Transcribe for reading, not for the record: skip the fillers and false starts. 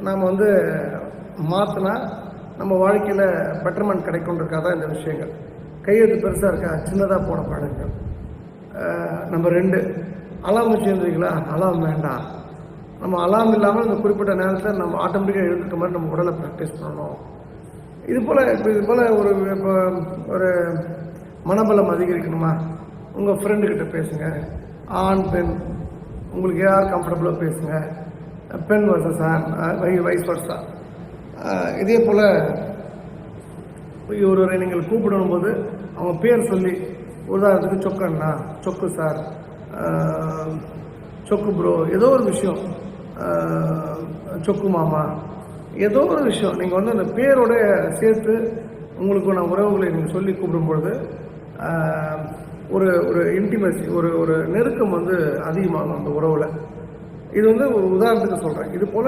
நாம் வந்து மாற்றினா நம்ம வாழ்க்கையில் பெட்டர்மெண்ட் கிடைக்கும்ன்றக்காக இந்த விஷயங்கள். கையெழுத்து பெருசாக இருக்கா, சின்னதாக போட பாடுங்கள். நம்பர் 2, அலாம் வச்சு எழுந்திரிங்களா, அலாம் வேண்டாம். நம்ம அலாம் இல்லாமல் இந்த குறிப்பிட்ட நேரத்தில் நம்ம ஆட்டோமேட்டிக்காக எழுதுற மாதிரி நம்ம உடலை ப்ராக்டிஸ் பண்ணணும். இது போல் இப்போ ஒரு மனபலம் அதிகரிக்கணுமா, உங்கள் ஃப்ரெண்டுக்கிட்ட பேசுங்க. ஆண் பெண் உங்களுக்கு யார் கம்ஃபர்டபுளாக பேசுங்க. பெண் வர்சஸ் ஆண், வைஸ் வர்சா. இதே போல் ஒருவரை நீங்கள் கூப்பிடும் போது அவங்க பேர் சொல்லி, உதாரணத்துக்கு சொக்கண்ணா, சொக்கு சார், சொக்கு ப்ரோ, ஏதோ ஒரு விஷயம், சொக்கு மாமா, ஏதோ ஒரு விஷயம் நீங்கள் வந்து அந்த பேரோட சேர்த்து உங்களுக்கான உறவுகளை நீங்கள் சொல்லி கூப்பிடும்பொழுது ஒரு இன்டிமேசி, ஒரு நெருக்கம் வந்து அதிகமாகும் அந்த உறவில். இது வந்து ஒரு உதாரணத்துக்கு சொல்கிறேன். இது போல்